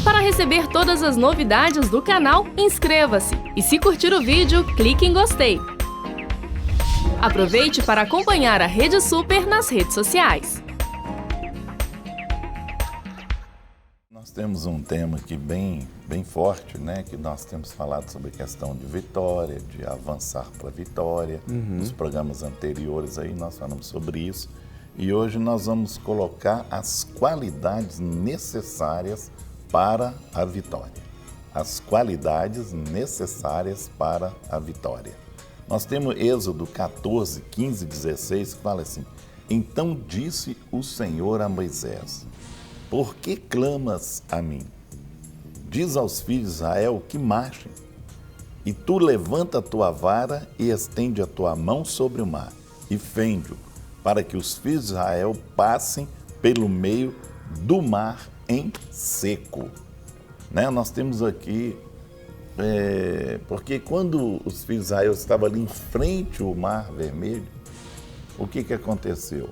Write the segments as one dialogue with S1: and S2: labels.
S1: Para receber todas as novidades do canal, inscreva-se e se curtir o vídeo, clique em gostei. Aproveite para acompanhar a Rede Super nas redes sociais.
S2: Nós temos um tema aqui bem forte, né? Que nós temos falado sobre a questão de vitória, de avançar para a vitória. Nos programas anteriores aí nós falamos sobre isso. E hoje nós vamos colocar as qualidades necessárias para a vitória. As qualidades necessárias para a vitória. Nós temos Êxodo 14, 15 e 16, que fala assim: Então disse o Senhor a Moisés: Por que clamas a mim? Diz aos filhos de Israel que marchem. E tu levanta a tua vara e estende a tua mão sobre o mar, e fende-o, para que os filhos de Israel passem pelo meio do mar em seco. Né? Nós temos aqui, porque quando os filhos de Israel estavam ali em frente ao Mar Vermelho, o que aconteceu?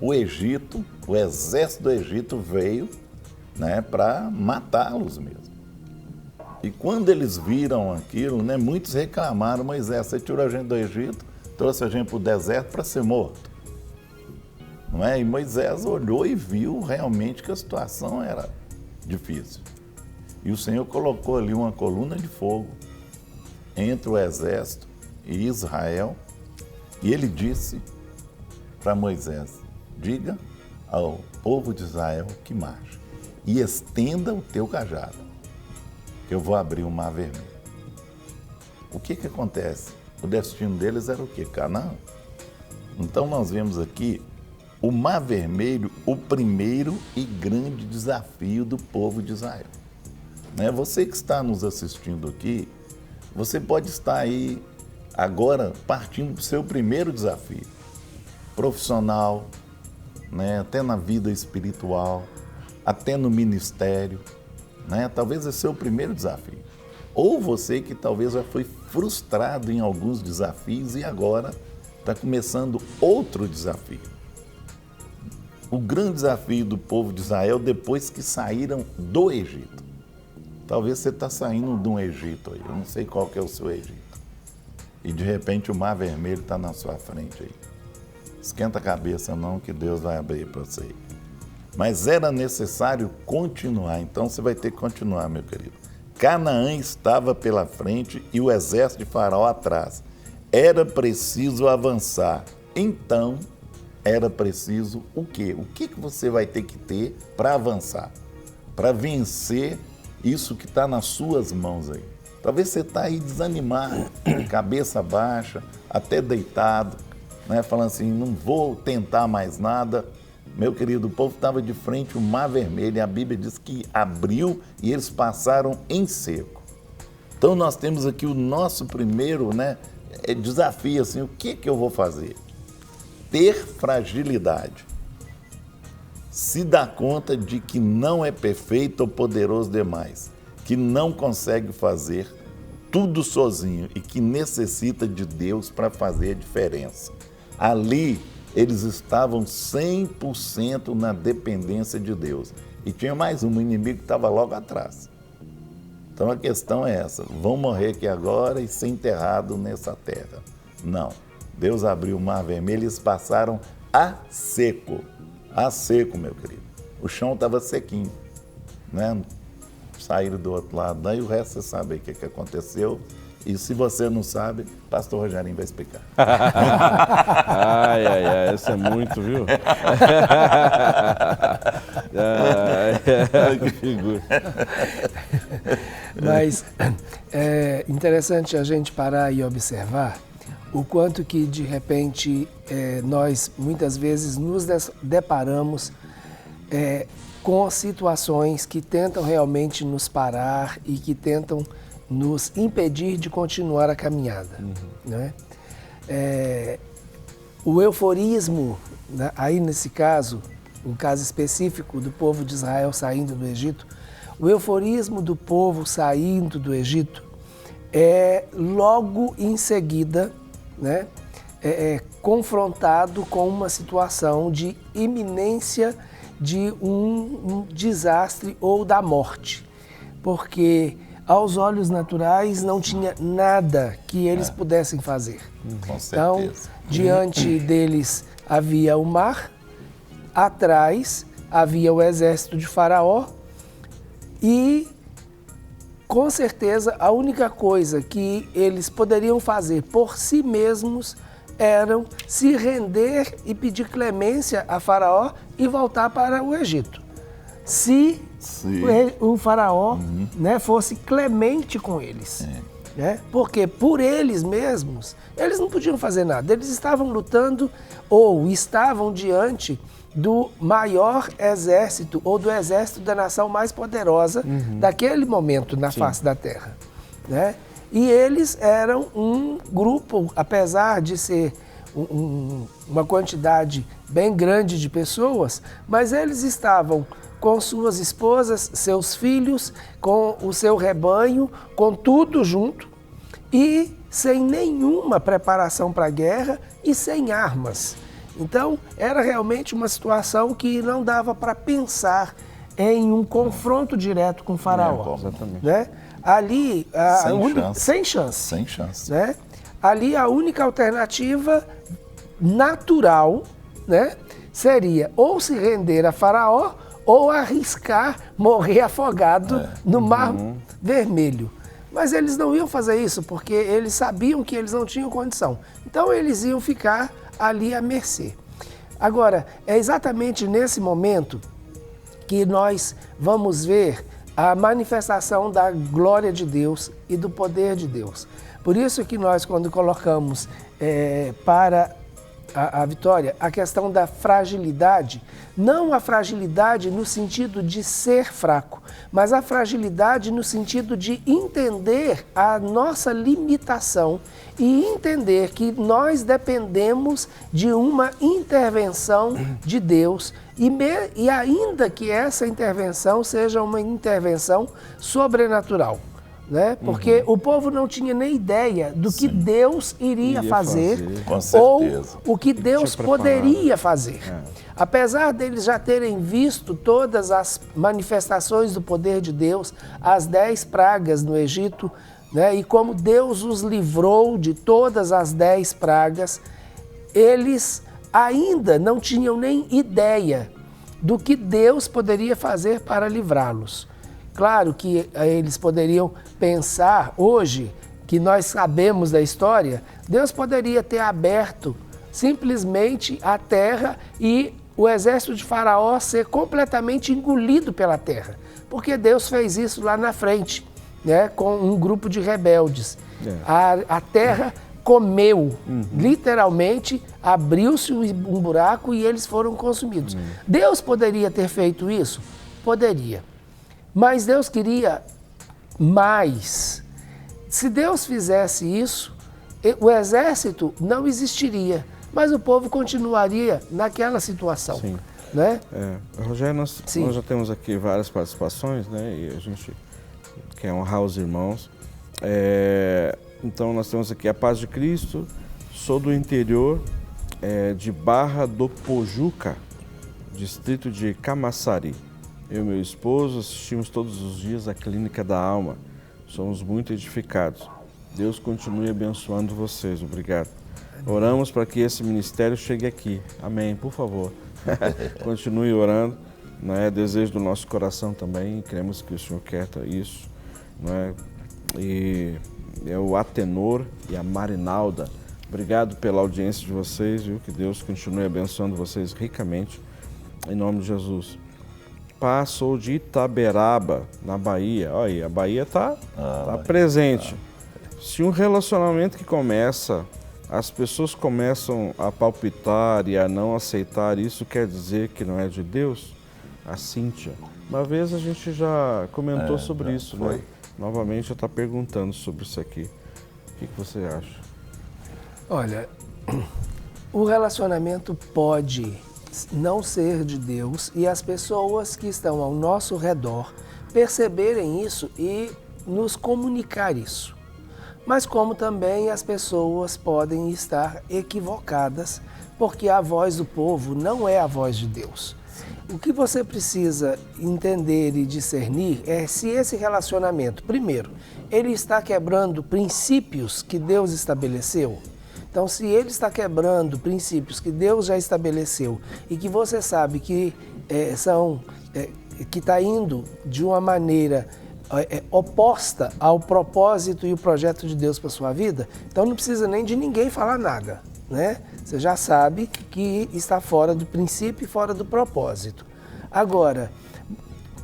S2: O Egito, o exército do Egito veio, né, para matá-los mesmo. E quando eles viram aquilo, né, muitos reclamaram: Moisés, você tirou a gente do Egito, trouxe a gente para o deserto para ser morto. Não é? E Moisés olhou e viu realmente que a situação era difícil. E o Senhor colocou ali uma coluna de fogo entre o exército e Israel, e ele disse para Moisés: diga ao povo de Israel que marche e estenda o teu cajado, que eu vou abrir o Mar Vermelho. O que acontece? O destino deles era o quê? Canaã. Então nós vemos aqui o Mar Vermelho, o primeiro e grande desafio do povo de Israel. Né? Você que está nos assistindo aqui, você pode estar aí agora partindo para o seu primeiro desafio profissional, né? Até na vida espiritual, até no ministério, né? Talvez esse seja o primeiro desafio. Ou você que talvez já foi frustrado em alguns desafios e agora está começando outro desafio. O grande desafio do povo de Israel depois que saíram do Egito. Talvez você está saindo de um Egito aí, eu não sei qual que é o seu Egito. E de repente o Mar Vermelho está na sua frente aí. Esquenta a cabeça não, que Deus vai abrir para você. Mas era necessário continuar, então você vai ter que continuar, meu querido. Canaã estava pela frente e o exército de Faraó atrás. Era preciso avançar. Então, era preciso o quê? O que você vai ter que ter para avançar? Para vencer isso que está nas suas mãos aí. Talvez você está aí desanimado, cabeça baixa, até deitado, né? Falando assim: não vou tentar mais nada. Meu querido, o povo estava de frente ao Mar Vermelho e a Bíblia diz que abriu e eles passaram em seco. Então nós temos aqui o nosso primeiro, né, desafio, assim: o que eu vou fazer? Ter fragilidade. Se dar conta de que não é perfeito ou poderoso demais, que não consegue fazer tudo sozinho e que necessita de Deus para fazer a diferença. Ali eles estavam 100% na dependência de Deus. E tinha mais um, o inimigo que estava logo atrás. Então a questão é essa: vão morrer aqui agora e ser enterrados nessa terra? Não. Deus abriu o Mar Vermelho e eles passaram a seco. A seco, meu querido. O chão estava sequinho, né? Saíram do outro lado, daí o resto você sabe o que aconteceu. E se você não sabe, o pastor Rogerinho vai explicar.
S3: Ai, essa é muito, viu? Que figura.
S4: Mas é interessante a gente parar e observar o quanto que, de repente, nós muitas vezes nos deparamos com situações que tentam realmente nos parar e que tentam nos impedir de continuar a caminhada. Né? O euforismo, né, aí nesse caso, um caso específico do povo de Israel saindo do Egito, o euforismo do povo saindo do Egito é logo em seguida, né, confrontado com uma situação de iminência de um desastre ou da morte. porque aos olhos naturais não tinha nada que eles pudessem fazer.
S2: Com
S4: Então,
S2: certeza.
S4: diante deles havia o mar, atrás havia o exército de Faraó e, com certeza, a única coisa que eles poderiam fazer por si mesmos eram se render e pedir clemência a Faraó e voltar para o Egito. Se o Faraó fosse clemente com eles. Né? Porque por eles mesmos, eles não podiam fazer nada. Eles estavam lutando ou estavam diante do maior exército ou do exército da nação mais poderosa daquele momento na face da terra. Né? E eles eram um grupo, apesar de ser uma quantidade bem grande de pessoas, mas eles estavam com suas esposas, seus filhos, com o seu rebanho, com tudo junto e sem nenhuma preparação para a guerra e sem armas. Então, era realmente uma situação que não dava para pensar em um confronto direto com o Faraó.
S3: Exatamente.
S4: Né? Ali,
S2: Sem chance.
S4: sem chance. Né? Ali, a única alternativa natural, né, seria ou se render a Faraó ou arriscar morrer afogado no Mar Vermelho. Mas eles não iam fazer isso porque eles sabiam que eles não tinham condição. Então, eles iam ficar ali à mercê. Agora, é exatamente nesse momento que nós vamos ver a manifestação da glória de Deus e do poder de Deus. Por isso que nós, quando colocamos para a Vitória a questão da fragilidade, não a fragilidade no sentido de ser fraco, mas a fragilidade no sentido de entender a nossa limitação e entender que nós dependemos de uma intervenção de Deus e ainda que essa intervenção seja uma intervenção sobrenatural. Né? Porque o povo não tinha nem ideia do que Deus iria fazer ou o que Deus poderia fazer. Apesar deles já terem visto todas as manifestações do poder de Deus, as 10 pragas no Egito, né? E como Deus os livrou de todas as 10 pragas, eles ainda não tinham nem ideia do que Deus poderia fazer para livrá-los. Claro que eles poderiam pensar hoje, que nós sabemos da história, Deus poderia ter aberto simplesmente a terra e o exército de Faraó ser completamente engolido pela terra. Porque Deus fez isso lá na frente, né, com um grupo de rebeldes. A terra comeu, literalmente abriu-se um buraco e eles foram consumidos. Deus poderia ter feito isso? Poderia. Mas Deus queria mais. Se Deus fizesse isso, o exército não existiria, mas o povo continuaria naquela situação.
S3: Sim.
S4: Né?
S3: Rogério, nós já temos aqui várias participações, né? E a gente quer honrar os irmãos. Então nós temos aqui a paz de Cristo, sou do interior de Barra do Pojuca, distrito de Camaçari. Eu e meu esposo assistimos todos os dias a Clínica da Alma. Somos muito edificados. Deus continue abençoando vocês. Obrigado. Oramos para que esse ministério chegue aqui. Amém. Por favor. Continue orando. Não é desejo do nosso coração também. Cremos que o Senhor quer isso. Não é? E é o Atenor e a Marinalda. Obrigado pela audiência de vocês. Viu? Que Deus continue abençoando vocês ricamente. Em nome de Jesus. Sou de Itaberaba, na Bahia. Olha aí, a Bahia está presente. Se um relacionamento que começa, as pessoas começam a palpitar e a não aceitar, isso quer dizer que não é de Deus? A Cíntia. Uma vez a gente já comentou sobre isso, né? Novamente eu estou perguntando sobre isso aqui. O que você acha?
S4: Olha, o relacionamento pode não ser de Deus e as pessoas que estão ao nosso redor perceberem isso e nos comunicar isso. Mas como também as pessoas podem estar equivocadas, porque a voz do povo não é a voz de Deus. O que você precisa entender e discernir é se esse relacionamento, primeiro, ele está quebrando princípios que Deus estabeleceu. Então, se ele está quebrando princípios que Deus já estabeleceu e que você sabe que que está indo de uma maneira oposta ao propósito e o projeto de Deus para a sua vida, então não precisa nem de ninguém falar nada, né? Você já sabe que está fora do princípio e fora do propósito. Agora,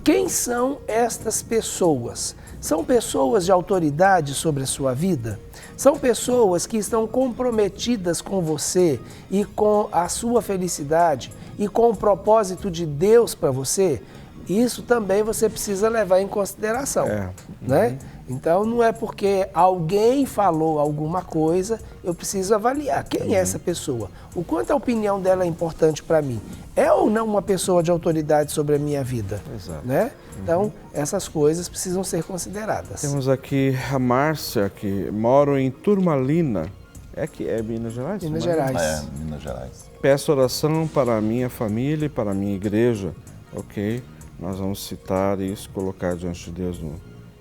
S4: quem são estas pessoas? São pessoas de autoridade sobre a sua vida? São pessoas que estão comprometidas com você e com a sua felicidade e com o propósito de Deus para você? Isso também você precisa levar em consideração, né? Então, não é porque alguém falou alguma coisa, eu preciso avaliar quem é essa pessoa, o quanto a opinião dela é importante para mim. É ou não uma pessoa de autoridade sobre a minha vida?
S3: Exato.
S4: Né? Então, essas coisas precisam ser consideradas.
S3: Temos aqui a Márcia, que mora em Turmalina. É Minas Gerais?
S4: Minas Gerais.
S2: Minas Gerais.
S3: Peço oração para a minha família e para a minha igreja, ok? Nós vamos citar isso, colocar diante de Deus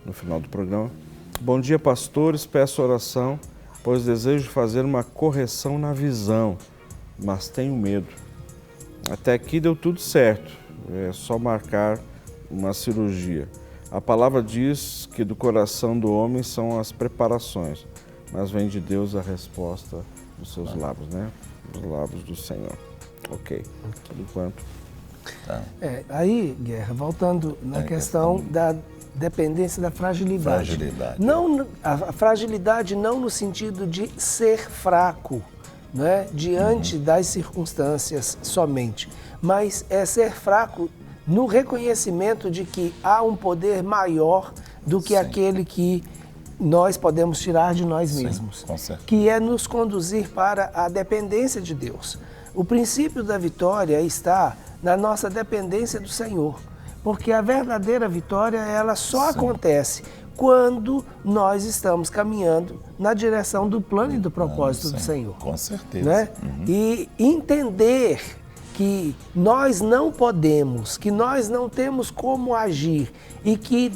S3: no final do programa. Bom dia, pastores, peço oração, pois desejo fazer uma correção na visão, mas tenho medo. Até aqui deu tudo certo, é só marcar uma cirurgia. A palavra diz que do coração do homem são as preparações, mas vem de Deus a resposta dos seus lábios, né? Dos lábios do Senhor. Ok, tudo quanto.
S2: Tá.
S4: Aí, Guerra, voltando na questão da dependência da fragilidade. Não, a fragilidade não no sentido de ser fraco, né, diante das circunstâncias somente, mas é ser fraco no reconhecimento de que há um poder maior do que aquele que nós podemos tirar de nós mesmos, que é nos conduzir para a dependência de Deus. O princípio da vitória está na nossa dependência do Senhor, porque a verdadeira vitória ela só acontece quando nós estamos caminhando na direção do plano e do propósito do Senhor.
S2: Com certeza.
S4: Né? E entender que nós não podemos, que nós não temos como agir e que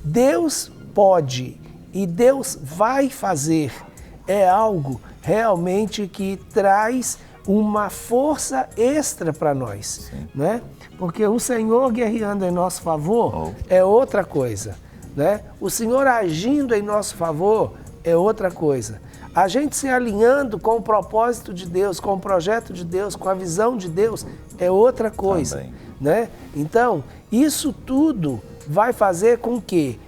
S4: Deus pode e Deus vai fazer é algo realmente que traz uma força extra para nós, né? Porque o Senhor guerreando em nosso favor é outra coisa, né? O Senhor agindo em nosso favor é outra coisa. A gente se alinhando com o propósito de Deus, com o projeto de Deus, com a visão de Deus é outra coisa, né? Então, isso tudo vai fazer com que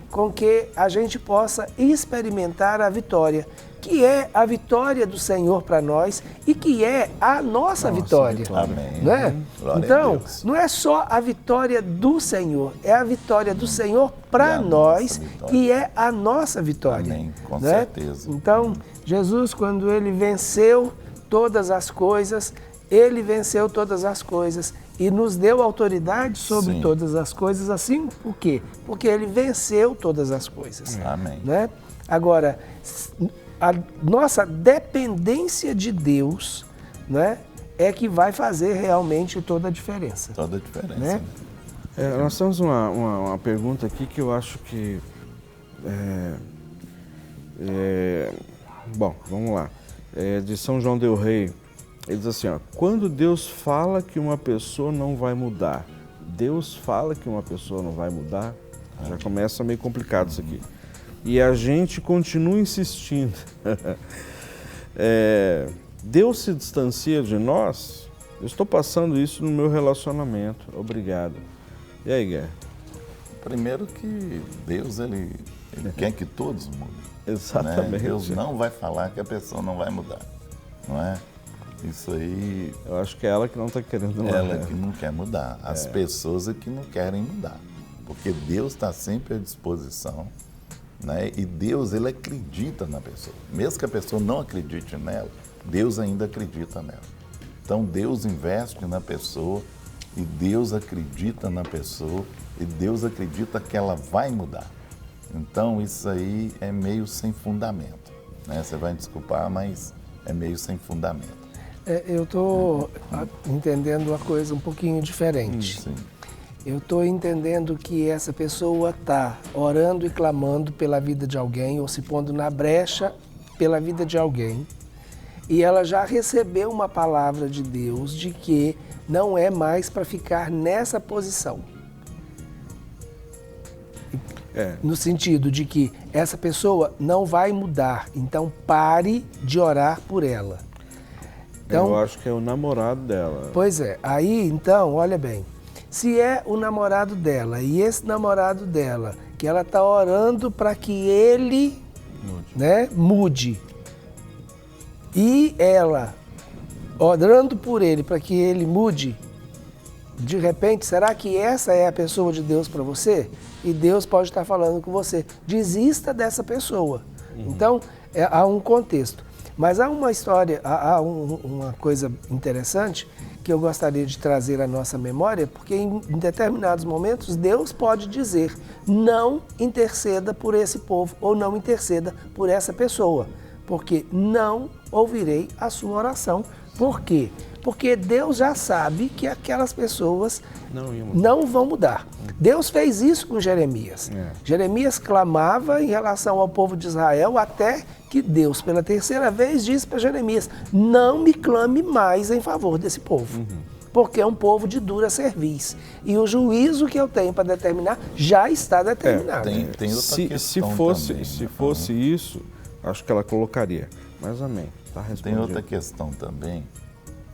S4: a gente possa experimentar a vitória, que é a vitória do Senhor para nós e que é a nossa vitória.
S2: Amém.
S4: Né?
S2: Glória
S4: então,
S2: a Deus.
S4: não é só a vitória do Senhor, é a vitória do Senhor para nós, que é a nossa vitória.
S2: Amém. Com
S4: né?
S2: certeza.
S4: Então, Jesus, quando ele venceu todas as coisas, ele venceu todas as coisas e nos deu autoridade sobre todas as coisas, assim por quê? Porque ele venceu todas as coisas.
S2: Amém.
S4: Né? Agora, a nossa dependência de Deus, né, é que vai fazer realmente toda a diferença.
S2: Toda a diferença.
S4: Né?
S3: Nós temos uma pergunta aqui que eu acho que... bom, vamos lá. De São João del Rei. Ele diz assim, ó, quando Deus fala que uma pessoa não vai mudar, Deus fala que uma pessoa não vai mudar, já começa meio complicado isso aqui. E a gente continua insistindo. Deus se distancia de nós? Eu estou passando isso no meu relacionamento. Obrigado. E aí, Guerra?
S2: Primeiro que Deus, ele quer que todos mudem.
S3: Exatamente.
S2: Né? Deus não vai falar que a pessoa não vai mudar, não é? Isso aí...
S3: Eu acho que é ela que não está querendo mudar.
S2: Ela que não quer mudar. As pessoas é que não querem mudar. Porque Deus está sempre à disposição, né? E Deus, ele acredita na pessoa. Mesmo que a pessoa não acredite nela, Deus ainda acredita nela. Então, Deus investe na pessoa e Deus acredita na pessoa e Deus acredita que ela vai mudar. Então, isso aí é meio sem fundamento, né? Você vai me desculpar, mas é meio sem fundamento.
S4: Eu estou entendendo uma coisa um pouquinho diferente.
S2: Sim.
S4: Eu estou entendendo que essa pessoa está orando e clamando pela vida de alguém, ou se pondo na brecha pela vida de alguém, e ela já recebeu uma palavra de Deus de que não é mais para ficar nessa posição. No sentido de que essa pessoa não vai mudar, então pare de orar por ela. Então,
S3: eu acho que é o namorado dela.
S4: Pois é, aí então, olha bem, se é o namorado dela e esse namorado dela, que ela está orando para que ele mude, e ela orando por ele para que ele mude, de repente, será que essa é a pessoa de Deus para você? E Deus pode estar falando com você, desista dessa pessoa. Então, há um contexto. Mas há uma história, uma coisa interessante que eu gostaria de trazer à nossa memória, porque em determinados momentos Deus pode dizer, não interceda por esse povo ou não interceda por essa pessoa, porque não ouvirei a sua oração. Por quê? Porque Deus já sabe que aquelas pessoas não vão mudar. Deus fez isso com Jeremias. Jeremias clamava em relação ao povo de Israel até que Deus, pela terceira vez, disse para Jeremias, não me clame mais em favor desse povo. Porque é um povo de dura cerviz. E o juízo que eu tenho para determinar já está determinado.
S2: Tem outra questão
S3: se fosse isso, acho que ela colocaria. Mas amém, está respondido.
S2: Tem outra questão também,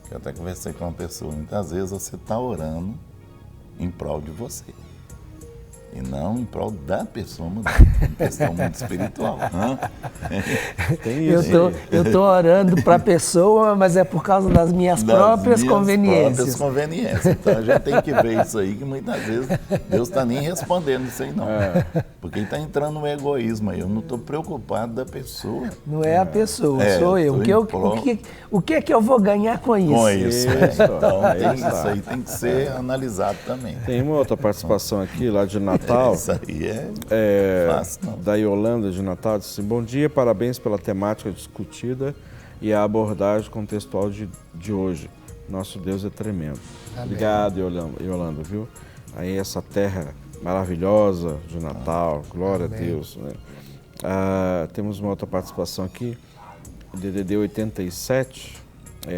S2: que eu até conversei com uma pessoa, muitas vezes você está orando em prol de você. E não em prol da pessoa mudar. Em questão muito espiritual.
S3: Tem isso.
S4: Eu estou orando para a pessoa, mas é por causa das minhas próprias conveniências.
S2: Então a gente tem que ver isso aí, que muitas vezes Deus está nem respondendo isso aí não. Porque ele está entrando no egoísmo aí. Eu não estou preocupado da pessoa.
S4: Não é a pessoa, sou eu. O que é que eu vou ganhar com isso?
S2: Com isso. Então isso aí tem que ser analisado também.
S3: Tem uma outra participação aqui, lá de Natal.
S2: Isso aí fácil, não.
S3: Da Yolanda de Natal, disse assim, bom dia, parabéns pela temática discutida e a abordagem contextual de hoje. Nosso Deus é tremendo. Amém. Obrigado, Yolanda, viu? Aí essa terra maravilhosa de Natal, glória a Deus. Né? Temos uma outra participação aqui, DDD 87,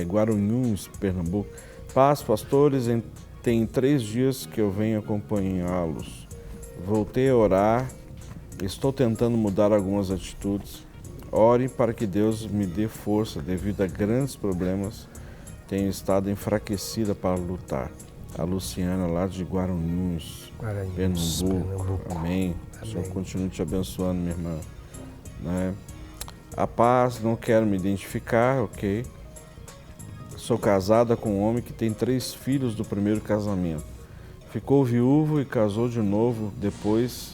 S3: Guarulhos, Pernambuco. Paz, pastores, tem 3 dias que eu venho acompanhá-los. Voltei a orar, estou tentando mudar algumas atitudes. Ore para que Deus me dê força devido a grandes problemas. Tenho estado enfraquecida para lutar. A Luciana lá de Guarulhos, Pernambuco. Amém. O Senhor continue te abençoando, minha irmã. Né? A paz, não quero me identificar, ok. Sou casada com um homem que tem 3 filhos do primeiro casamento. Ficou viúvo e casou de novo, depois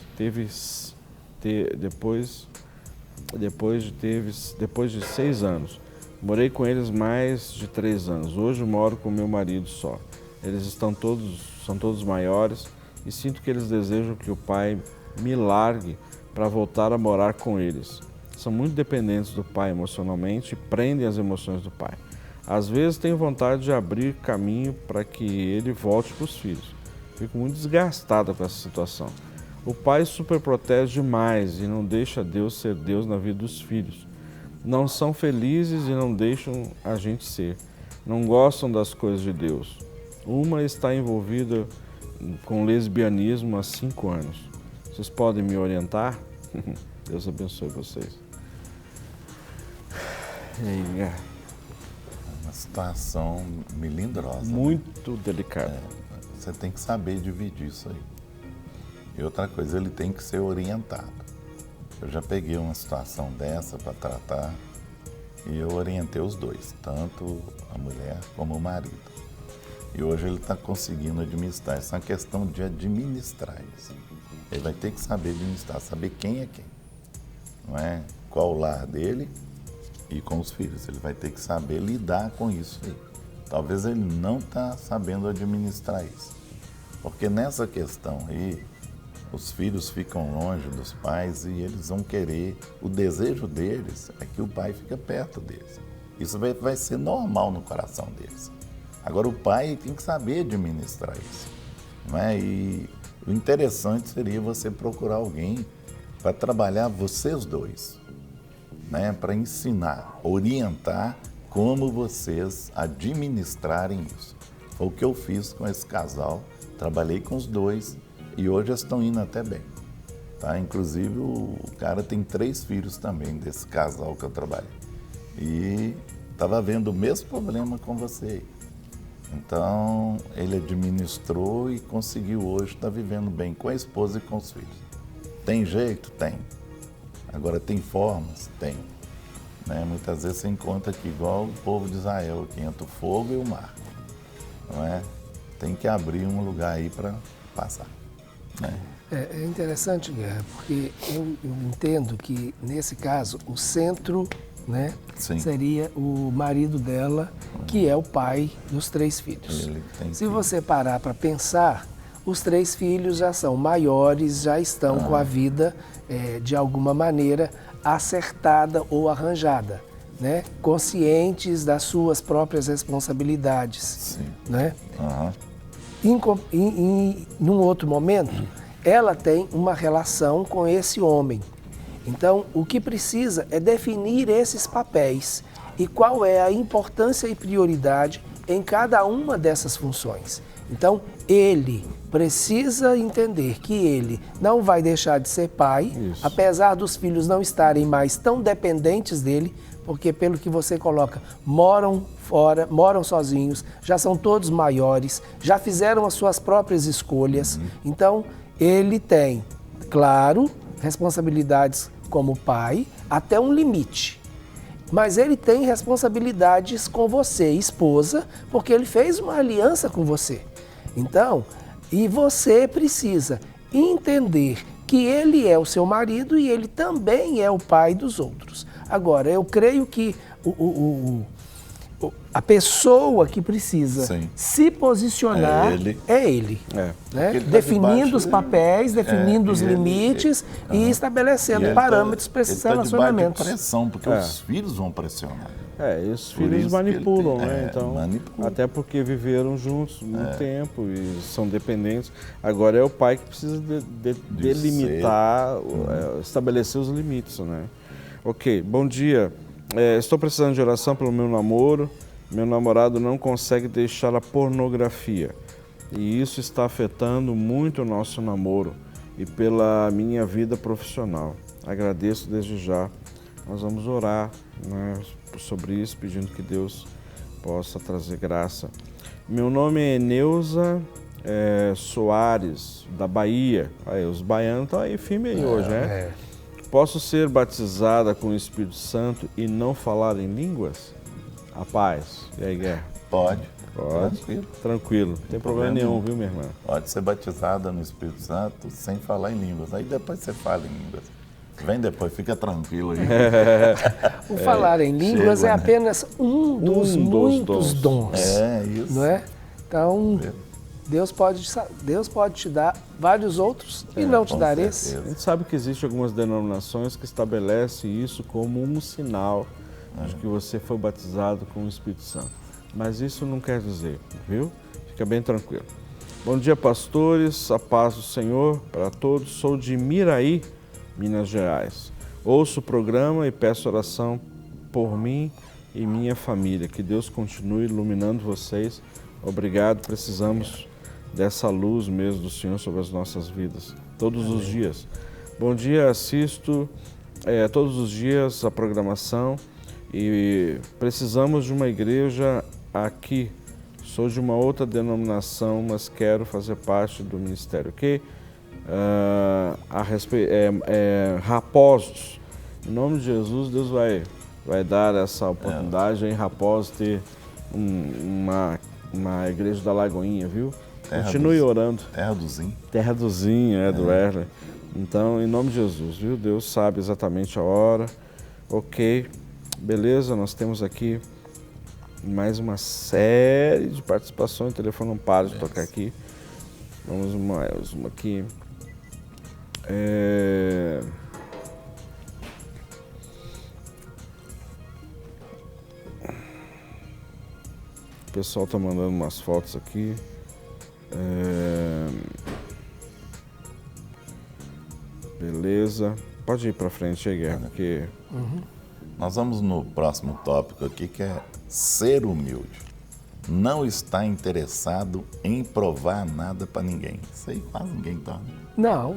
S3: de 6 anos. Morei com eles mais de 3 anos. Hoje moro com meu marido só. Eles são todos maiores e sinto que eles desejam que o pai me largue para voltar a morar com eles. São muito dependentes do pai emocionalmente e prendem as emoções do pai. Às vezes tenho vontade de abrir caminho para que ele volte para os filhos. Fico muito desgastada com essa situação. O pai superprotege demais e não deixa Deus ser Deus na vida dos filhos. Não são felizes e não deixam a gente ser. Não gostam das coisas de Deus. Uma está envolvida com lesbianismo há 5 anos. Vocês podem me orientar? Deus abençoe vocês. E aí,
S2: uma situação melindrosa.
S3: Muito delicada.
S2: Você tem que saber dividir isso aí. E outra coisa, ele tem que ser orientado. Eu já peguei uma situação dessa para tratar e eu orientei os dois, tanto a mulher como o marido. E hoje ele está conseguindo administrar. Essa é uma questão de administrar isso. Ele vai ter que saber administrar, saber quem é quem. Não é? Qual o lar dele e com os filhos. Ele vai ter que saber lidar com isso aí. Talvez ele não está sabendo administrar isso. Porque nessa questão aí, os filhos ficam longe dos pais e eles vão querer, o desejo deles é que o pai fique perto deles. Isso vai ser normal no coração deles. Agora, o pai tem que saber administrar isso. Não é? E o interessante seria você procurar alguém para trabalhar vocês dois, né? Para ensinar, orientar como vocês administrarem isso. Foi o que eu fiz com esse casal, trabalhei com os dois e hoje eles estão indo até bem. Tá? Inclusive, o cara tem 3 filhos também desse casal que eu trabalhei. E estava vendo o mesmo problema com você aí. Então, ele administrou e conseguiu hoje estar vivendo bem com a esposa e com os filhos. Tem jeito? Tem. Agora, tem formas? Tem. Né? Muitas vezes você encontra aqui, igual o povo de Israel, que entra o fogo e o mar. Não é? Tem que abrir um lugar aí para passar. Né?
S4: É interessante, Guerra, porque eu entendo que, nesse caso, o centro, né, seria o marido dela, que é o pai dos 3 filhos. Se você parar para pensar, os 3 filhos já são maiores, já estão com a vida, de alguma maneira, acertada ou arranjada, né? Conscientes das suas próprias responsabilidades.
S2: Sim.
S4: Né? Num outro momento, ela tem uma relação com esse homem. Então, o que precisa é definir esses papéis e qual é a importância e prioridade em cada uma dessas funções. Então, ele precisa entender que ele não vai deixar de ser pai, apesar dos filhos não estarem mais tão dependentes dele, porque pelo que você coloca, moram fora, moram sozinhos, já são todos maiores, já fizeram as suas próprias escolhas. Então, ele tem, claro, responsabilidades como pai, até um limite. Mas ele tem responsabilidades com você, esposa, porque ele fez uma aliança com você. Então, e você precisa entender que ele é o seu marido e ele também é o pai dos outros. Agora, eu creio que a pessoa que precisa se posicionar é ele. Né? Definindo os papéis, definindo os limites e estabelecendo parâmetros para esses relacionamentos.
S2: Ele pressão, porque os filhos vão pressionar.
S3: E os filhos manipulam, né? Então, até porque viveram juntos muito tempo e são dependentes. Agora é o pai que precisa delimitar, estabelecer os limites, né? Ok, bom dia. Estou precisando de oração pelo meu namoro. Meu namorado não consegue deixar a pornografia e isso está afetando muito o nosso namoro e pela minha vida profissional. Agradeço desde já. Nós vamos orar, né, sobre isso, pedindo que Deus possa trazer graça. Meu nome é Neuza Soares, da Bahia. Aí, os baianos estão aí firme aí hoje, né? Posso ser batizada com o Espírito Santo e não falar em línguas? A paz. E aí, Guerra?
S2: Pode.
S3: Tranquilo. Não tem problema nenhum, viu, minha irmã?
S2: Pode ser batizada no Espírito Santo sem falar em línguas. Aí depois você fala em línguas. Vem depois, fica tranquilo aí.
S4: O falar em línguas é apenas um dos muitos dons.
S2: Isso.
S4: Não é? Então, Deus pode te dar vários outros e não te dar esse.
S3: A gente sabe que existem algumas denominações que estabelecem isso como um sinal de que você foi batizado com o Espírito Santo. Mas isso não quer dizer, viu? Fica bem tranquilo. Bom dia, pastores. A paz do Senhor para todos. Sou de Miraí, Minas Gerais. Ouço o programa e peço oração por mim e minha família. Que Deus continue iluminando vocês. Obrigado. Precisamos dessa luz mesmo do Senhor sobre as nossas vidas, todos os dias. Bom dia, assisto todos os dias a programação e precisamos de uma igreja aqui. Sou de uma outra denominação, mas quero fazer parte do ministério, ok? Raposos. Em nome de Jesus, Deus vai dar essa oportunidade em Raposos ter uma igreja da Lagoinha, viu? Continue orando.
S2: Terra do Zinho.
S3: Terra do Zinho, do Erle. Então, em nome de Jesus, viu? Deus sabe exatamente a hora. Ok, beleza, nós temos aqui mais uma série de participações. O telefone não para de tocar aqui. Vamos mais uma aqui. pessoal está mandando umas fotos aqui. Beleza. Pode ir para frente aí, Guerra, porque...
S2: Nós vamos no próximo tópico aqui, que é ser humilde. Não está interessado em provar nada para ninguém. Isso aí quase ninguém tá.
S4: Não.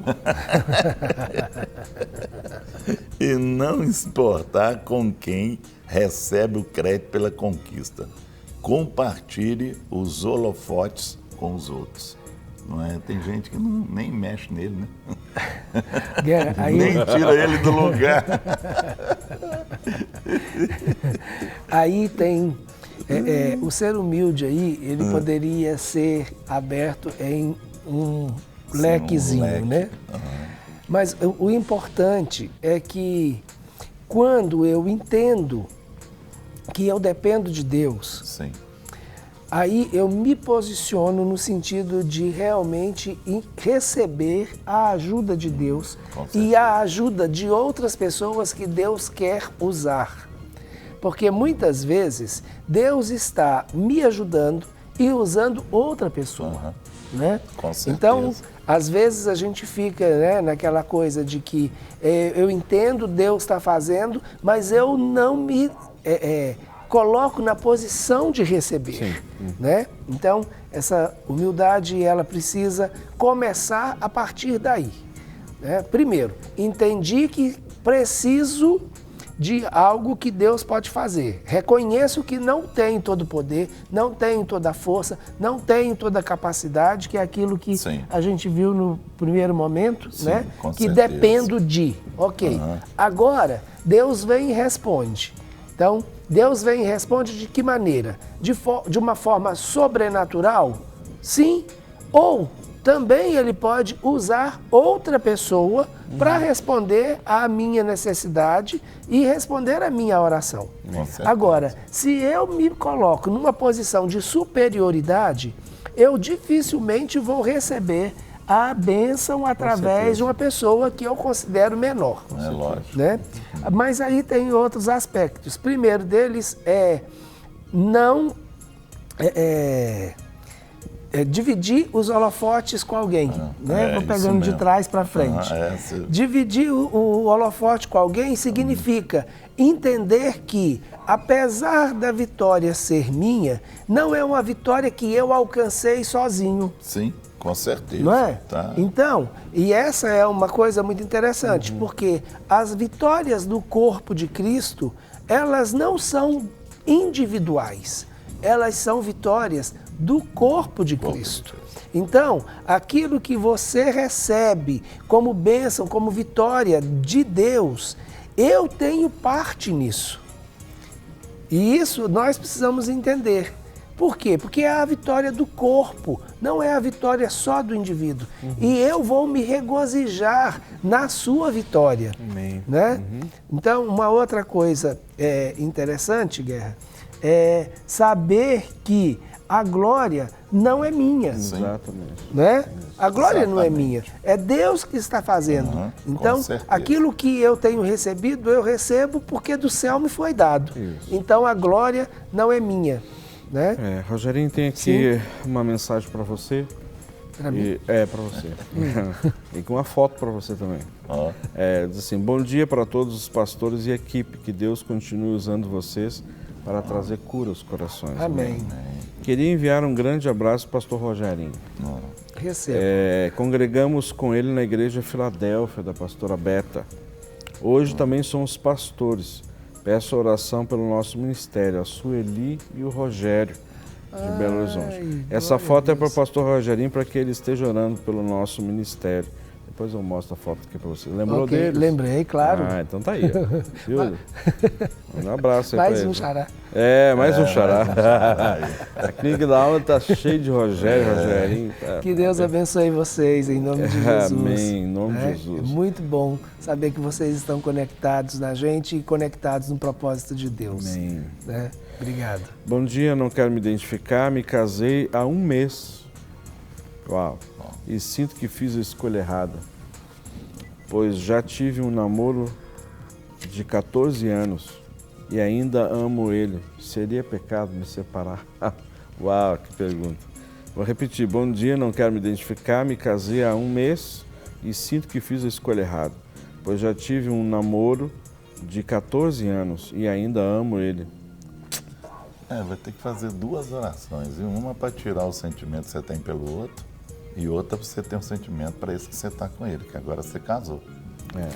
S2: E não exportar com quem recebe o crédito pela conquista. Compartilhe os holofotes com os outros. Não é? Tem gente que nem mexe nele, né?
S4: Guerra, aí...
S2: Nem tira ele do lugar.
S4: Aí tem... o ser humilde aí, ele poderia ser aberto em um lequezinho,
S2: leque.
S4: né? Mas o importante é que quando eu entendo que eu dependo de Deus,
S2: Sim.
S4: aí eu me posiciono no sentido de realmente receber a ajuda de Deus e a ajuda de outras pessoas que Deus quer usar. Porque muitas vezes Deus está me ajudando e usando outra pessoa. Né?
S2: Com certeza.
S4: Então, às vezes a gente fica, né, naquela coisa de que eu entendo, Deus está fazendo, mas eu não me coloco na posição de receber. Né? Então, essa humildade ela precisa começar a partir daí. Né? Primeiro, entendi que preciso de algo que Deus pode fazer. Reconheço que não tenho todo o poder, não tenho toda a força, não tenho toda a capacidade, que é aquilo que a gente viu no primeiro momento, né? Que dependo de. Ok. Agora, Deus vem e responde. Então, Deus vem e responde de que maneira? De uma forma sobrenatural? Sim. Ou também ele pode usar outra pessoa para responder à minha necessidade e responder à minha oração. Agora, se eu me coloco numa posição de superioridade, eu dificilmente vou receber a bênção através de uma pessoa que eu considero menor.
S2: É lógico.
S4: Né? Mas aí tem outros aspectos. Primeiro deles é não... dividir os holofotes com alguém, né? Vou pegando de trás para frente. Dividir o holofote com alguém significa entender que, apesar da vitória ser minha, não é uma vitória que eu alcancei sozinho.
S2: Sim, com certeza.
S4: Não é?
S2: Tá.
S4: Então, e essa é uma coisa muito interessante, porque as vitórias do corpo de Cristo, elas não são individuais, elas são vitórias do corpo de Cristo. Então, aquilo que você recebe como bênção, como vitória de Deus, eu tenho parte nisso. E isso nós precisamos entender. Por quê? Porque é a vitória do corpo, não é a vitória só do indivíduo. E eu vou me regozijar na sua vitória.
S3: Amém.
S4: Né? Então, uma outra coisa interessante, Guerra, é saber que a glória não é minha.
S3: Exatamente.
S4: Né? A glória não é minha, é Deus que está fazendo. Então, aquilo que eu tenho recebido, eu recebo porque do céu me foi dado. Isso. Então, a glória não é minha. Né?
S3: Rogerinho, tem aqui uma mensagem para você.
S4: Para mim?
S3: Para você. E com uma foto para você também. Diz assim: bom dia para todos os pastores e equipe, que Deus continue usando vocês para trazer cura aos corações.
S4: Amém.
S3: Queria enviar um grande abraço ao pastor Rogerinho.
S4: Receba.
S3: Congregamos com ele na igreja Filadélfia, da pastora Beta. Hoje também somos pastores. Peço oração pelo nosso ministério, a Sueli e o Rogério, de Belo Horizonte. Essa foto é para o pastor Rogerinho, para que ele esteja orando pelo nosso ministério. Depois eu mostro a foto aqui para você. Lembrou dele?
S4: Lembrei, claro.
S3: Então tá aí. Viu? Um abraço aí
S4: mais
S3: pra
S4: um
S3: ele.
S4: Xará.
S3: Mais um xará. A clínica da alma está cheia de Rogerinho.
S4: Que Deus abençoe vocês, em nome de Jesus.
S3: Amém, em nome de Jesus.
S4: É muito bom saber que vocês estão conectados na gente e conectados no propósito de Deus.
S3: Amém.
S4: Né? Obrigado.
S3: Bom dia, não quero me identificar, me casei há 1 mês. Uau. E sinto que fiz a escolha errada, pois já tive um namoro de 14 anos e ainda amo ele. Seria pecado me separar? Uau, que pergunta. Vou repetir. Bom dia, não quero me identificar, me casei há 1 mês e sinto que fiz a escolha errada, pois já tive um namoro de 14 anos e ainda amo ele.
S2: Vai ter que fazer 2 orações, viu? Uma para tirar o sentimento que você tem pelo outro e outra para você ter um sentimento para esse que você está com ele, que agora você casou.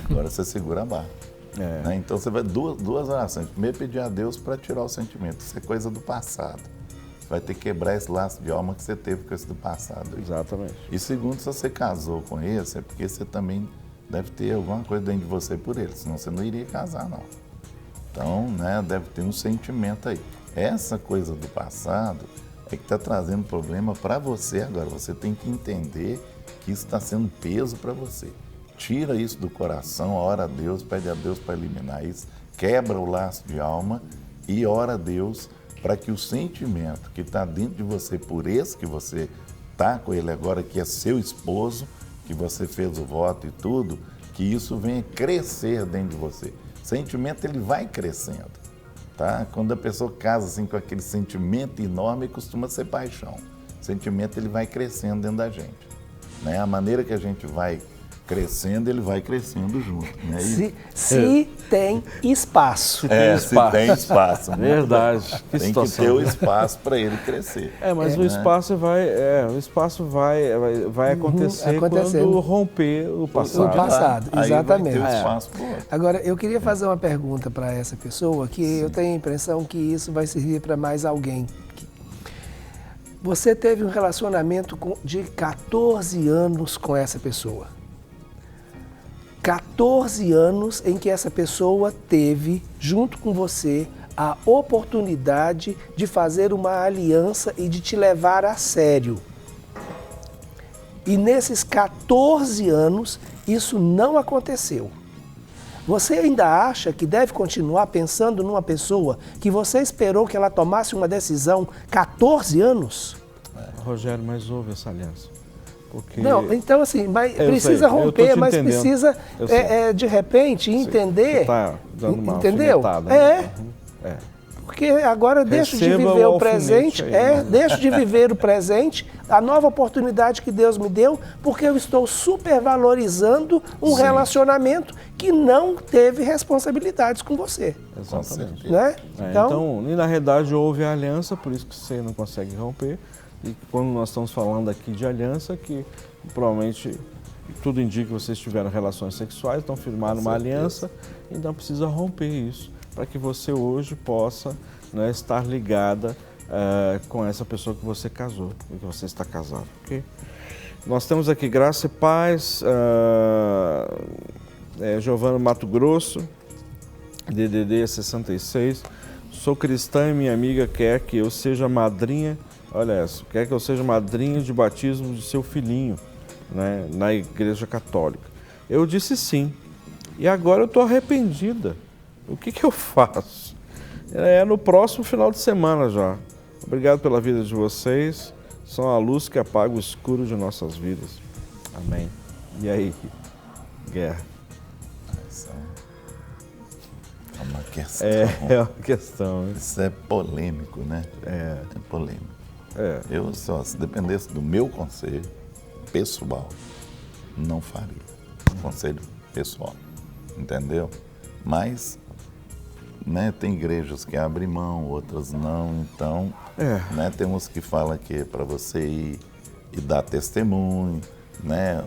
S2: Agora você segura a barra. Né? Então você vai 2 orações. Primeiro pedir a Deus para tirar o sentimento, isso é coisa do passado. Você vai ter que quebrar esse laço de alma que você teve com esse do passado.
S3: Exatamente.
S2: E segundo, se você casou com esse, é porque você também deve ter alguma coisa dentro de você por ele, senão você não iria casar, não. Então, né, deve ter um sentimento aí. Essa coisa do passado é que está trazendo problema para você agora. Você tem que entender que isso está sendo peso para você. Tira isso do coração, ora a Deus, pede a Deus para eliminar isso, quebra o laço de alma e ora a Deus para que o sentimento que está dentro de você por esse que você está com ele agora, que é seu esposo, que você fez o voto e tudo, que isso venha crescer dentro de você. O sentimento ele vai crescendo, tá? Quando a pessoa casa assim com aquele sentimento enorme, costuma ser paixão. O sentimento ele vai crescendo dentro da gente, né? A maneira que a gente vai crescendo, ele vai crescendo junto. Né?
S4: Se tem espaço.
S3: Se tem espaço.
S2: Verdade. Tem que ter o espaço para ele crescer.
S3: Mas o espaço vai acontecer quando romper o passado.
S4: O passado, exatamente.
S2: Aí vai ter o espaço pro outro.
S4: Agora, eu queria fazer uma pergunta para essa pessoa, que eu tenho a impressão que isso vai servir para mais alguém. Você teve um relacionamento de 14 anos com essa pessoa. 14 anos em que essa pessoa teve, junto com você, a oportunidade de fazer uma aliança e de te levar a sério. E nesses 14 anos, isso não aconteceu. Você ainda acha que deve continuar pensando numa pessoa que você esperou que ela tomasse uma decisão 14 anos?
S3: Rogério, mas houve essa aliança. Porque...
S4: Não, então assim, mas precisa romper, mas precisa, de repente, entender. Você
S3: está dando uma
S4: entendeu? Porque agora deixo de viver o presente, deixo de viver o presente, a nova oportunidade que Deus me deu, porque eu estou supervalorizando um relacionamento que não teve responsabilidades com você.
S3: Exatamente.
S4: Né?
S3: Então, na realidade, houve a aliança, por isso que você não consegue romper. E quando nós estamos falando aqui de aliança, que provavelmente tudo indica que vocês tiveram relações sexuais, então firmaram uma aliança, então precisa romper isso, para que você hoje possa, né, estar ligada com essa pessoa que você casou, que você está casado. Okay? Nós temos aqui Graça e Paz, Giovana Mato Grosso, DDD 66, sou cristã e minha amiga quer que eu seja madrinha. Olha essa, quer que eu seja madrinha de batismo de seu filhinho, né, na Igreja Católica. Eu disse sim, e agora eu estou arrependida. O que eu faço? É no próximo final de semana já. Obrigado pela vida de vocês, são a luz que apaga o escuro de nossas vidas. Amém. E aí, Guerra?
S2: É uma questão.
S3: É uma questão.
S2: Isso é polêmico, né? É polêmico. Eu só, se dependesse do meu conselho pessoal, não faria. Conselho pessoal, entendeu? Mas, né, tem igrejas que abrem mão, outras não, então, né, tem uns que falam que é para você ir e dar testemunho, né?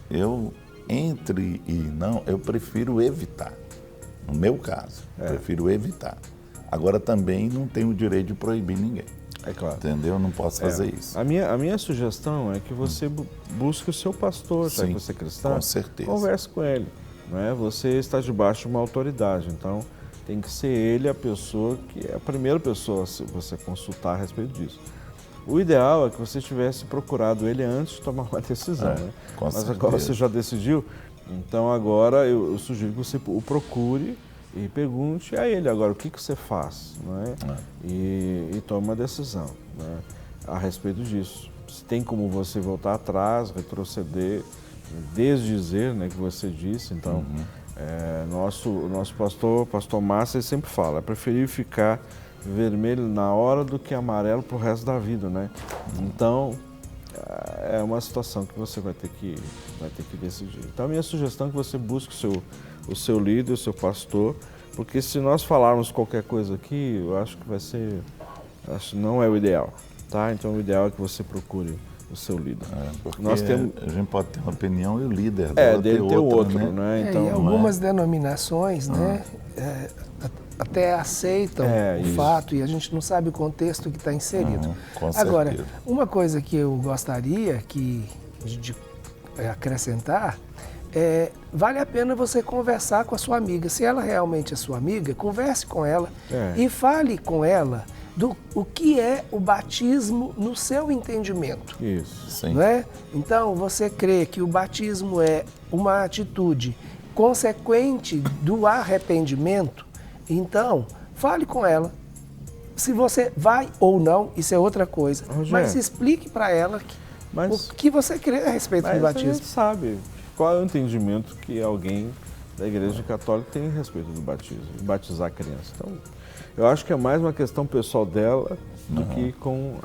S2: Eu, entre e não, eu prefiro evitar. No meu caso, prefiro evitar. Agora também não tenho o direito de proibir ninguém.
S3: É claro.
S2: Entendeu? Não posso fazer isso.
S3: A minha sugestão é que você busque o seu pastor, já que você é cristão.
S2: Com certeza.
S3: Converse com ele. Né? Você está debaixo de uma autoridade, então tem que ser ele a pessoa que é a primeira pessoa a você consultar a respeito disso. O ideal é que você tivesse procurado ele antes de tomar uma decisão, né? Mas certeza. Agora você já decidiu, então agora eu sugiro que você o procure e pergunte a ele agora o que você faz, né? E tome uma decisão, né, a respeito disso. Se tem como você voltar atrás, retroceder, desdizer, né, que você disse, então nosso pastor Márcio sempre fala, é preferível ficar vermelho na hora do que amarelo pro resto da vida, né? Então, é uma situação que você vai ter que decidir. Então, a minha sugestão é que você busque o seu líder, o seu pastor, porque se nós falarmos qualquer coisa aqui, eu acho que não é o ideal, tá? Então, o ideal é que você procure o seu líder.
S2: Porque
S3: nós temos...
S2: a gente pode ter uma opinião e o líder dela
S3: dele ter outro, né?
S4: Então, e algumas
S2: né?
S4: denominações, né, até aceitam o fato e a gente não sabe o contexto que está inserido. Agora, uma coisa que eu gostaria de acrescentar vale a pena você conversar com a sua amiga. Se ela realmente é sua amiga, converse com ela e fale com ela o que é o batismo no seu entendimento.
S3: Isso,
S2: sim.
S4: Não é? Então, você crê que o batismo é uma atitude consequente do arrependimento? Então, fale com ela. Se você vai ou não, isso é outra coisa. Mas explique para ela o que você crê a respeito do batismo.
S3: A gente sabe qual é o entendimento que alguém da Igreja Católica tem a respeito do batismo, de batizar a criança. Então, eu acho que é mais uma questão pessoal dela do que com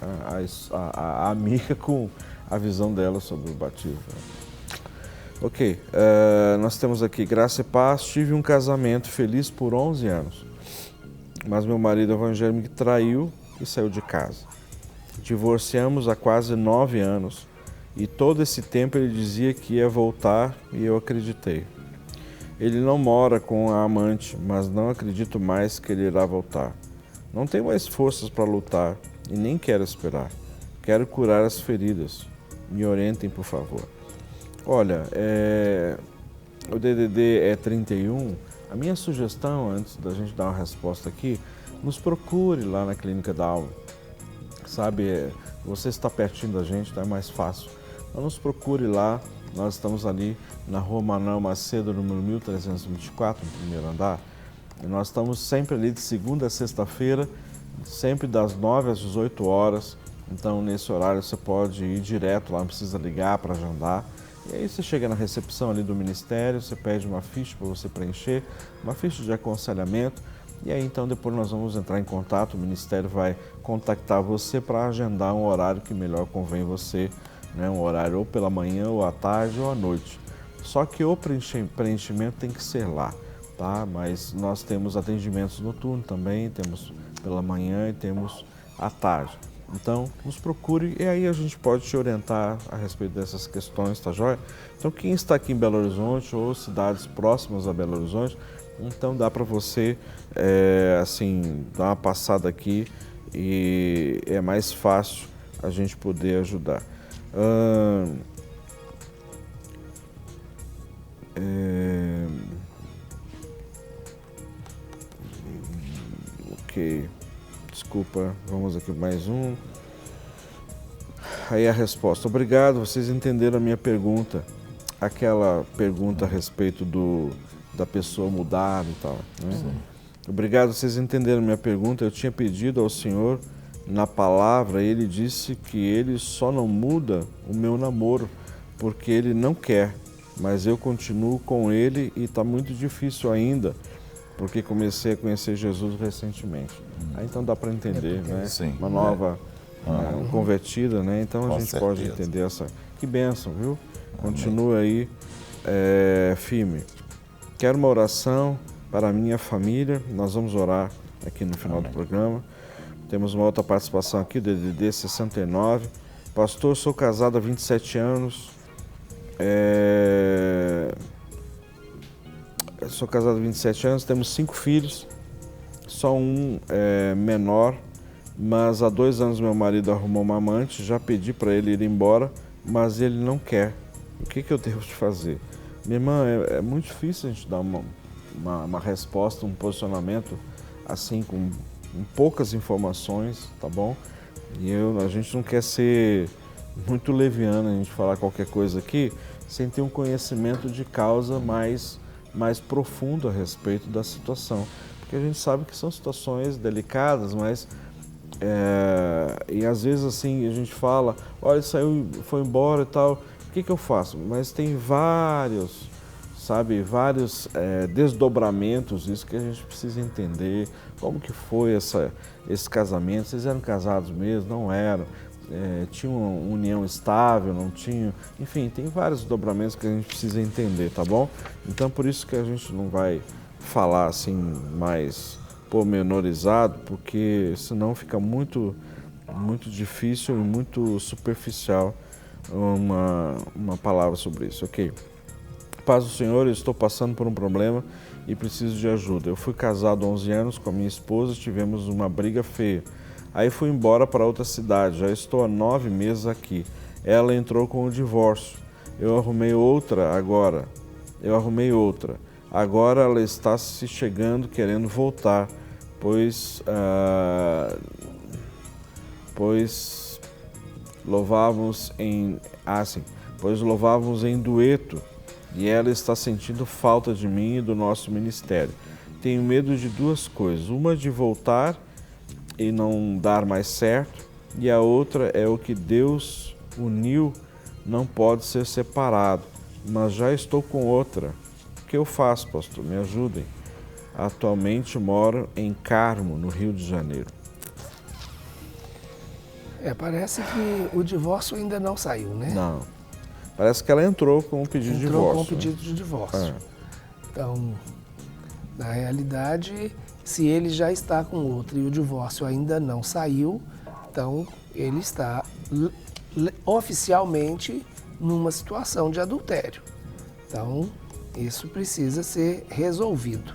S3: a amiga, com a visão dela sobre o batismo. Ok, nós temos aqui, graça e paz, tive um casamento feliz por 11 anos, mas meu marido evangélico me traiu e saiu de casa. Divorciamos há quase 9 anos e todo esse tempo ele dizia que ia voltar e eu acreditei. Ele não mora com a amante, mas não acredito mais que ele irá voltar. Não tenho mais forças para lutar e nem quero esperar. Quero curar as feridas. Me orientem, por favor. Olha, o DDD é 31. A minha sugestão, antes da gente dar uma resposta aqui, nos procure lá na Clínica da Alma. Sabe, você está pertinho da gente, então é mais fácil. Então nos procure lá. Nós estamos ali na Rua Manuel Macedo, número 1324, no primeiro andar. E nós estamos sempre ali de segunda a sexta-feira, sempre das 9 às 18 horas. Então, nesse horário, você pode ir direto lá, não precisa ligar para agendar. E aí você chega na recepção ali do Ministério, você pede uma ficha para você preencher, uma ficha de aconselhamento. E aí, então, depois nós vamos entrar em contato, o Ministério vai contactar você para agendar um horário que melhor convém você, né? Um horário ou pela manhã, ou à tarde, ou à noite. Só que o preenchimento tem que ser lá, tá? Mas nós temos atendimentos noturnos também, temos pela manhã e temos à tarde. Então, nos procure e aí a gente pode te orientar a respeito dessas questões, tá joia? Então, quem está aqui em Belo Horizonte ou cidades próximas a Belo Horizonte, então dá para você, assim, dar uma passada aqui e é mais fácil a gente poder ajudar. Ok, desculpa, vamos aqui mais um. Aí a resposta. Obrigado, vocês entenderam a minha pergunta. Aquela pergunta a respeito da pessoa mudar e tal, né? Obrigado, vocês entenderam a minha pergunta. Eu tinha pedido ao Senhor na palavra, ele disse que ele só não muda o meu namoro porque ele não quer, mas eu continuo com ele e está muito difícil ainda, porque comecei a conhecer Jesus recentemente. Aí então dá para entender, né?
S2: Sim,
S3: uma nova convertida, né? Então
S2: com
S3: a gente
S2: certeza.
S3: pode entender essa... Que bênção, viu? Continua aí firme. Quero uma oração para a minha família, nós vamos orar aqui no final do programa. Temos uma outra participação aqui, DDD 69. Pastor, sou casado há 27 anos. Sou casado há 27 anos, temos 5 filhos. Só um menor, mas há 2 anos meu marido arrumou uma amante. Já pedi para ele ir embora, mas ele não quer. O que eu devo fazer? Minha irmã, é muito difícil a gente dar uma resposta, um posicionamento assim, com poucas informações, tá bom? E a gente não quer ser muito leviano, a gente falar qualquer coisa aqui, sem ter um conhecimento de causa mais profundo a respeito da situação. Porque a gente sabe que são situações delicadas, mas... e às vezes assim, a gente fala, olha, saiu, foi embora e tal, o que eu faço? Mas tem várias sabe, vários desdobramentos, isso que a gente precisa entender, como que foi esse casamento, vocês eram casados mesmo, não eram, tinham uma união estável, não tinham, enfim, tem vários desdobramentos que a gente precisa entender, tá bom? Então por isso que a gente não vai falar assim mais pormenorizado, porque senão fica muito difícil e muito superficial uma palavra sobre isso, ok? Paz do Senhor, eu estou passando por um problema e preciso de ajuda. Eu fui casado há 11 anos com a minha esposa, tivemos uma briga feia. Aí fui embora para outra cidade, já estou há 9 meses aqui. Ela entrou com o divórcio. Eu arrumei outra. Agora ela está se chegando, querendo voltar, pois louvávamos em dueto e ela está sentindo falta de mim e do nosso ministério. Tenho medo de duas coisas, uma de voltar e não dar mais certo, e a outra é o que Deus uniu não pode ser separado, mas já estou com outra. O que eu faço, pastor? Me ajudem. Atualmente moro em Carmo, no Rio de Janeiro.
S4: Parece que o divórcio ainda não saiu, né?
S3: Não. Parece que ela entrou com um pedido de divórcio.
S4: Entrou com um pedido de divórcio. Então, na realidade, se ele já está com outro e o divórcio ainda não saiu, então ele está oficialmente numa situação de adultério. Então, isso precisa ser resolvido.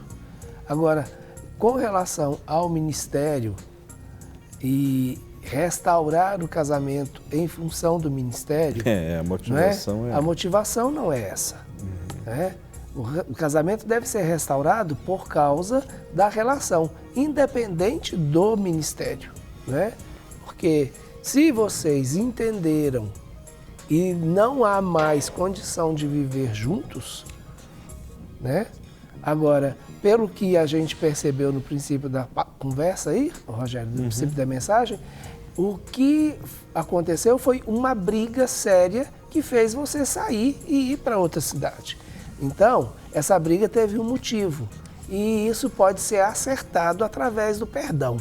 S4: Agora, com relação ao ministério e restaurar o casamento em função do ministério, a motivação não é essa. Né? O casamento deve ser restaurado por causa da relação, independente do ministério. Né? Porque se vocês entenderam e não há mais condição de viver juntos, né? Agora, pelo que a gente percebeu no princípio da conversa aí, Rogério, no princípio da mensagem, o que aconteceu foi uma briga séria que fez você sair e ir para outra cidade. Então, essa briga teve um motivo e isso pode ser acertado através do perdão.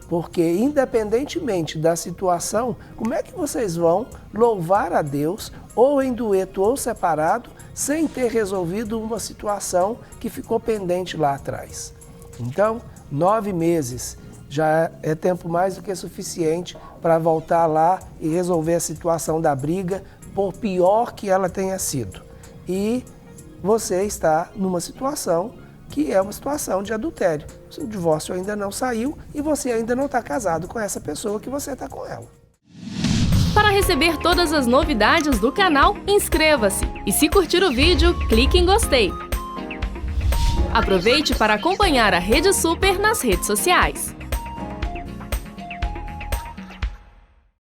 S4: Porque, independentemente da situação, como é que vocês vão louvar a Deus, ou em dueto ou separado, sem ter resolvido uma situação que ficou pendente lá atrás? Então, 9 meses já é tempo mais do que suficiente para voltar lá e resolver a situação da briga, por pior que ela tenha sido. E você está numa situação que é uma situação de adultério. O divórcio ainda não saiu e você ainda não está casado com essa pessoa que você está com ela.
S1: Para receber todas as novidades do canal, inscreva-se. E se curtir o vídeo, clique em gostei. Aproveite para acompanhar a Rede Super nas redes sociais.